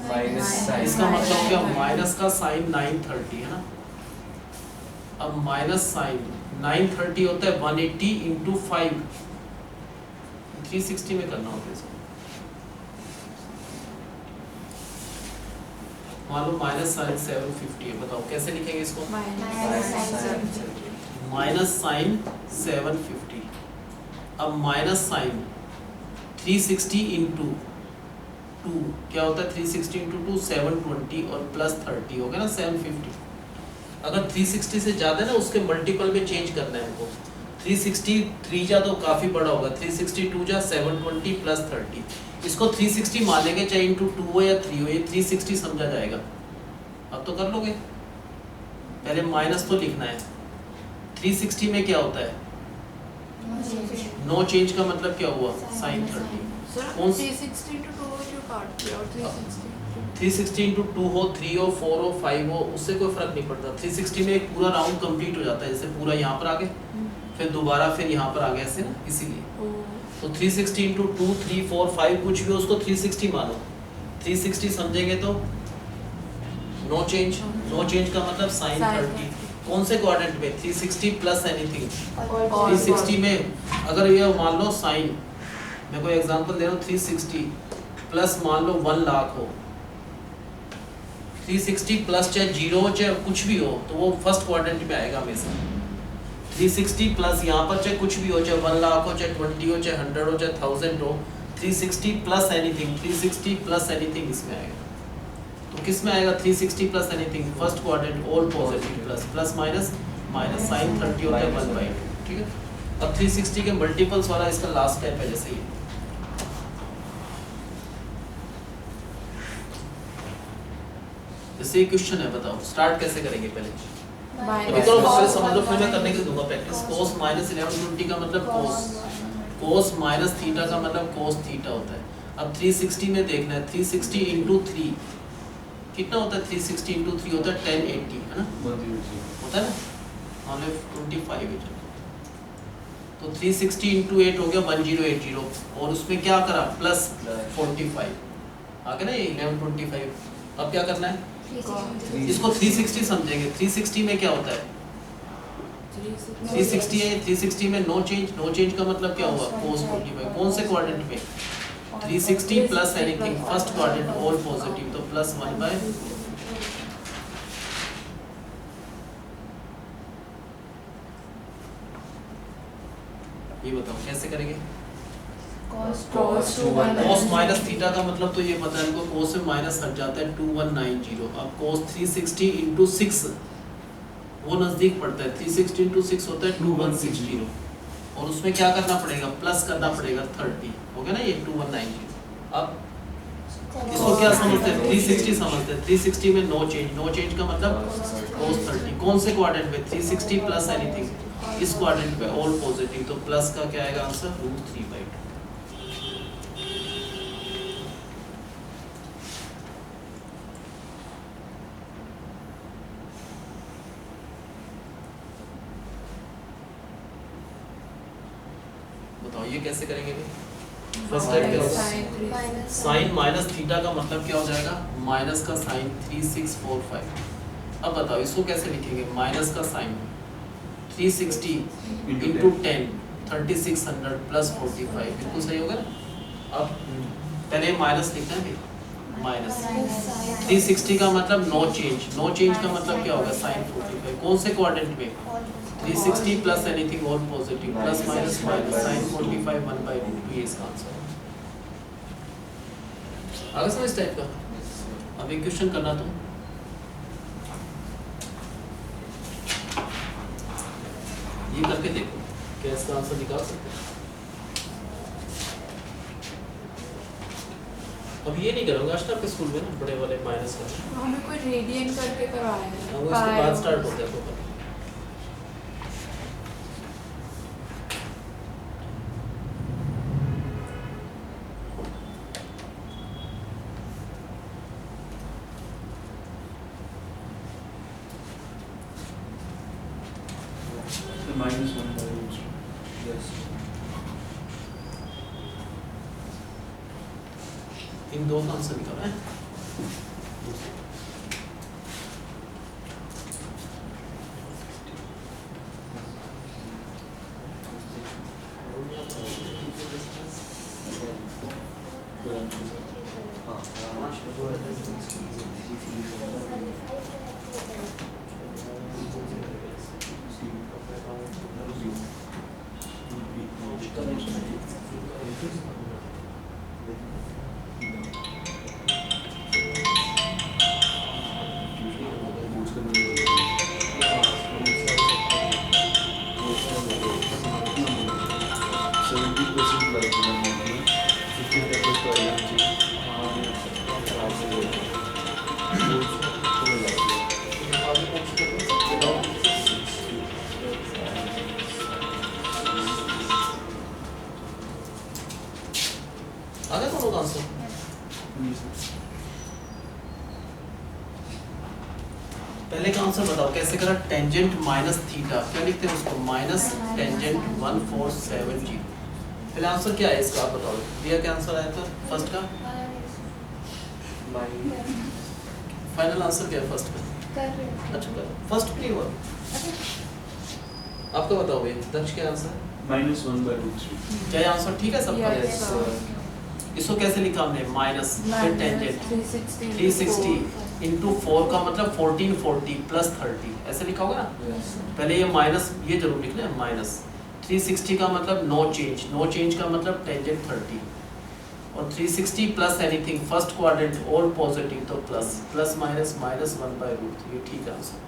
माइनस इसका मतलब क्या, माइनस का साइन 930 है ना। अब माइनस साइन 930 होता है 180 इंटू 5, 360 में करना होता है इसको। मान लो माइनस साइन 750 है, बताओ कैसे लिखेंगे इसको। Minus sine 750। अब माइनस साइन 360 इंटू 2 क्या होता है, 360 इंटू 2 720 और प्लस 30 हो गया ना 750। अगर 360 से ज़्यादा है ना, उसके मल्टीपल में चेंज करना है हमको। 360 3 जा तो काफ़ी बड़ा होगा, 360 2 जा 720 प्लस 30। इसको 360 मान लेंगे, चाहे इंटू 2 हो या 3 हो, ये 360 समझा जाएगा। अब तो कर लोगे, पहले माइनस तो लिखना है। 360 में क्या होता है, नो चेंज का मतलब क्या हुआ, साइन 30। कौन 360 into 2 क्यों काट दिया, और 360 360 इंटू 2 हो, 3 हो, 4 हो, 5 हो, उससे कोई फर्क नहीं पड़ता। 360 में एक पूरा राउंड कंप्लीट हो जाता है, जैसे पूरा यहाँ पर आ गए, फिर दोबारा फिर यहाँ पर आ गया, ऐसे ना, इसीलिए। तो 360 इंटू 2 3 4 5 कुछ भी हो, उसको 360 मानो। 360 समझेंगे तो नो चेंज। नो चेंज का मतलब साइन 30। कौन से क्वाड्रेंट में, 360 प्लस एनीथिंग। 360 में अगर ये मान लो साइन, मैं कोई एग्जांपल दे रहा हूँ, 360 प्लस मान लो 1 लाख हो, 360 प्लस चाहे 0 हो चाहे कुछ भी हो, तो वो फर्स्ट क्वाड्रेंट में आएगा हमेशा। 360 प्लस यहाँ पर चाहे कुछ भी हो, चाहे 1 लाख हो, चाहे 20 हो, चाहे 100 हो, चाहे 1000 हो, 360 प्लस एनीथिंग, 360 प्लस एनीथिंग इसमें आएगा। तो किस में आएगा, 360 plus anything, first quadrant, all positive, plus plus minus minus, sine 30 होता है 1/2। ठीक है। अब 360 के मल्टीपल्स वाला इसका लास्ट स्टेप है, जैसे ये जैसे ये क्वेश्चन है, बताओ स्टार्ट कैसे करेंगे पहले। अभी करो, पहले समझ लो, फिर मैं करने के लिए दूंगा प्रैक्टिस। cos माइनस 1120 का मतलब cos माइनस थीटा का मतलब cos थीटा होता है। अब 360 में देखना है, 360 इंटू 3 कितना होता है, 360 इंटू 3 होता है 1080, है ना, होता है ना, मान लो 25 है। तो 360 इंटू 8 हो गया 1080, और उसमें क्या करा, प्लस 45 आ गया ना, ये 1125। अब क्या करना है, इसको 360 समझेंगे। 360 में क्या होता है, 360 है, 360 में नो चेंज। नो चेंज का मतलब क्या हुआ, cos 45। कौन से क्वाड्रेंट में, 360 plus anything, first quadrant, all positive, तो प्लस 1/। ये बताओ कैसे करेंगे। cos माइनस थीटा का मतलब तो ये पता है हमको, cos से माइनस हट जाता है 2190। अब cos 360 इंटू 6 वो नजदीक पड़ता है, 360 इंटू 6 होता है 2160, और उसमें क्या करना पड़ेगा, प्लस करना पड़ेगा 30, हो गया ना ये 2190। अब इसको क्या समझते हैं, 360 समझते हैं। 360 में नो चेंज। नो चेंज का मतलब cos 30। कौन से क्वाड्रेंट में, 360 प्लस एनीथिंग, इस क्वाड्रेंट पे ऑल पॉजिटिव, तो प्लस का क्या आएगा आंसर, √3/2। बताओ ये कैसे करेंगे भाई। फर्स्ट स्टेप क्या होगा, साइन माइनस थीटा का मतलब क्या हो जाएगा, माइनस का साइन 3645। अब बताओ इसको कैसे लिखेंगे, माइनस का साइन 360 इंटू 10 3600 प्लस 45, बिल्कुल सही होगा ना। अब पहले माइनस लिखना है, माइनस 360 का मतलब नो चेंज, नो चेंज का मतलब क्या होगा साइन 45, कौन से क्वाड्रेंट में 360 plus anything all positive plus minus minus sine 45 1/√2, ये इसका आंसर है। आगे समझ इस टाइप का। अब एक क्वेश्चन करना तुम, ये करके देखो क्या इसका आंसर निकाल सकते हैं। अब ये नहीं करूँगा आज ना आपके स्कूल में ना बड़े वाले माइनस का, हमें कोई रेडियन करके करवाया है, वो इसके बाद स्टार्ट होता है तो -1/√3. Yes. इन दो का आंसर निकाला है। आगे कौन होगा आंसर? पहले का आंसर बताओ कैसे करा, टेंजेंट माइनस थीटा, क्या लिखते हैं उसको, माइनस टेंजेंट 1470। पहले आंसर क्या है इसका आप बताओ, दिया क्या आंसर आया था फर्स्ट का, फाइनल आंसर क्या है फर्स्ट का? अच्छा फर्स्ट नहीं हुआ, आपका बताओ भैया दक्ष क्या आंसर है? -1/√3. क्या ये आंसर ठीक है सबका? Yes, sir. इसको कैसे लिखा हमने, माइनस फिर टेंजेंट 360 इंटू 4 का मतलब 1440 प्लस 30, ऐसे लिखा होगा ना। पहले ये माइनस ये जरूर लिखना है, माइनस 360 का मतलब नो चेंज, नो चेंज का मतलब टेंजेंट 30 और 360 plus anything first quadrant all positive तो प्लस प्लस माइनस माइनस 1/√3, ये ठीक है आंसर।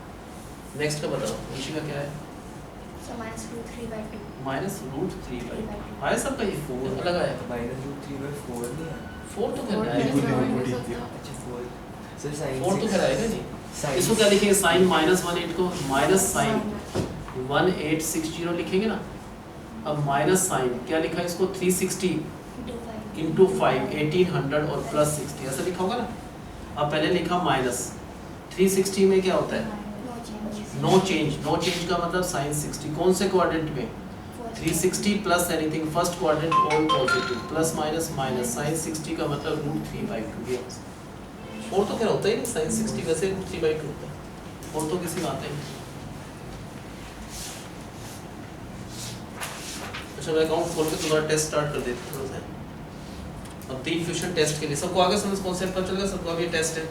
नेक्स्ट का बताओ ऋषि का क्या है, -√3/2. -√3/2 आया सबका, ये 4 लगा है, -√3/4 नहीं है। 4 तो कर रहा है, बिल्कुल नहीं, वो नहीं ठीक है। अच्छा 4 सर साइन 4 तो कर आएगा नहीं। साइन इसको क्या लिखेंगे, साइन -18 को माइनस साइन 1860 लिखेंगे ना। अब माइनस साइन क्या लिखा है इसको, 360 इंटू 5 1800 और प्लस 60, ऐसा लिखा होगा ना। अब पहले लिखा माइनस 360 में क्या होता है, नो चेंज, नो चेंज का मतलब साइन 60, कौन से क्वाड्रेंट में 360 plus anything first quadrant all positive plus minus minus sine 60 का मतलब √3/2, ये और तो क्या होता ही नहीं, साइन 60 वैसे √3/2 होता है, और तो किसी में आता ही नहीं। अच्छा मैं अकाउंट खोल के तुम्हारा टेस्ट स्टार्ट कर देते थोड़ा सा। अब 3 क्वेश्चन टेस्ट के लिए सबको आगे समझ कॉन्सेप्ट पता चल गया, सबको अब ये टेस्ट है,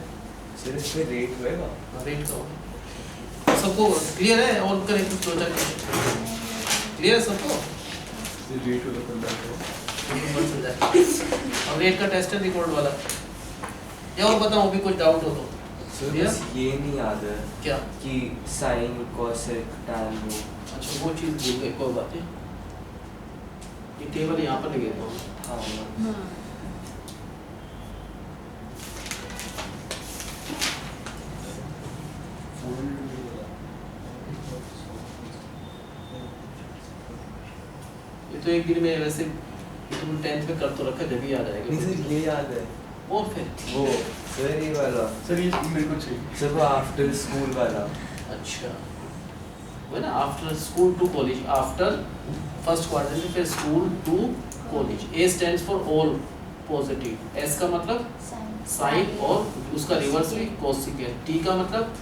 सर इस पे रेट होएगा। रेट का होगा सबको क्लियर है, और करें कुछ 2-4 क्लियर है सबको, रेट होगा 15 का। अब रेट का टेस्ट है रिकॉर्ड वाला, या और बताऊं अभी कुछ डाउट हो तो। सर बस ये नहीं याद है क्या, कि साइन कोसेक टैन वो। अच्छा वो चीज़ भूल गए, कोई बात नहीं, ये टेबल यहाँ पर लगे तो हाँ ये तो एक दिन में वैसे ये तुम 10th में कर तो रखा, जब ही याद नहीं आएगा। सर ये याद है और फिर वो सर ये वाला सर ये मेरे को चाहिए। सर वो आफ्टर स्कूल वाला। अच्छा वो ना, after school to college, after first quadrant फिर school to college, A stands for all positive, S का मतलब साइन और उसका रिवर्स भी कोसिकेंट। टी का मतलब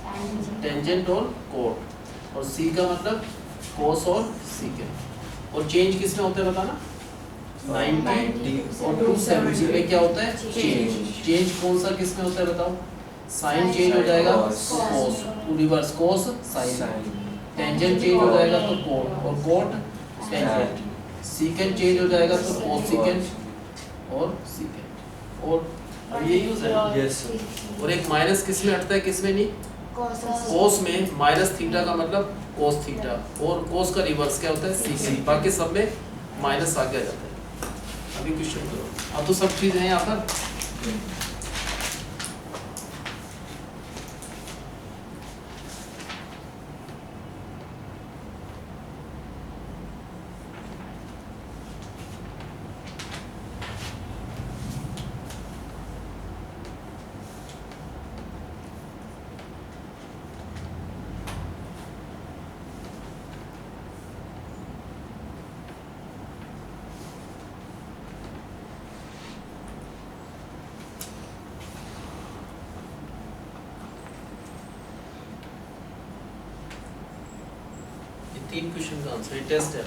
टेंजेंट और कोट, और सी का मतलब कोस और सीकेंट। और चेंज किस में होता है बताना? 90 और 270 में क्या होता है? चेंज। चेंज कौन सा किस में होता है बताओ? साइन चेंज हो जाएगा cos, to reverse cos sine. Tangent change हो जाएगा तो कोट, और कोट टेंजेंट। सीकेंट चेंज हो जाएगा तो कोसिकेंट और सीकेंट। और अब ये यूज है। Yes sir. और एक माइनस किस में हटता है किस में नहीं? कोस में माइनस थीटा का मतलब कोस थीटा, और कोस का रिवर्स क्या होता है? सीकेंट। बाकी सब में माइनस आगे आ जाता है। अभी क्वेश्चन करो। अब तो सब चीज़ है यहाँ पर। ये 3 क्वेश्चन का आंसर, ये टेस्ट है।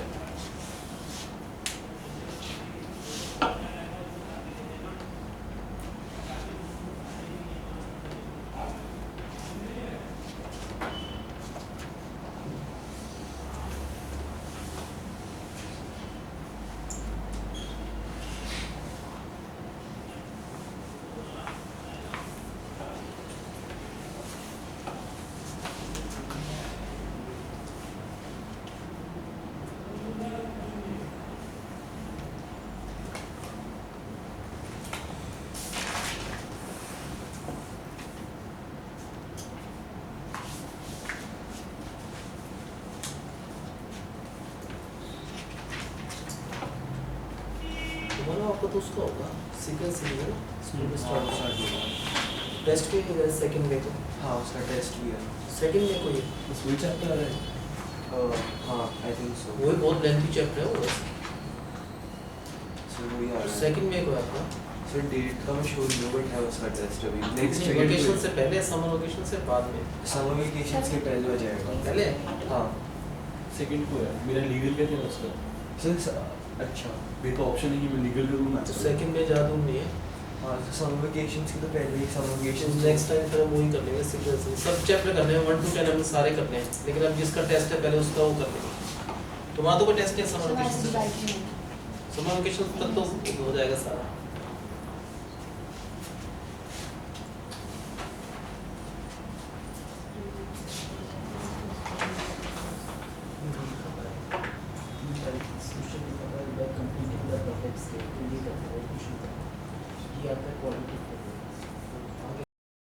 तुम्हारा आपका तो उसका होगा सीक्वेंस ही है ना, स्कूल में स्टार्ट टेस्ट के लिए सेकंड में को। हाँ उसका टेस्ट भी है। सेकंड में कोई बस वही चैप्टर आ रहा है। हाँ आई थिंक सो। वो बहुत लेंथी चैप्टर है वो। सो वही आ रहा है। सेकंड में को है आपका। सर डेट का मैं श्योर नहीं हूँ बट है उसका टेस्ट अभी नेक्स्ट वेकेशन से पहले, समर वेकेशन से बाद में? समर वेकेशन के पहले हो जाएगा। पहले? हाँ सेकंड को है मेरा लीगल का क्या उसका? सर अच्छा मेरे को ऑप्शन है कि मैं लीगल करूँ ना। तो सेकंड में ज़्यादा दूर नहीं है। हाँ समर वेकेशन के तो पहले ही समर वेकेशन नेक्स्ट टाइम फिर हम वही कर लेंगे सीक्वेंस। सब चैप्टर करने हैं 1 to 10 हमने सारे करने हैं, लेकिन अब जिसका टेस्ट है पहले उसका वो कर लेंगे। तुम्हारा तो कोई टेस्ट नहीं है समर वेकेशन से? समर वेकेशन तक तो हो जाएगा सारा। ये आता है क्वालिटी।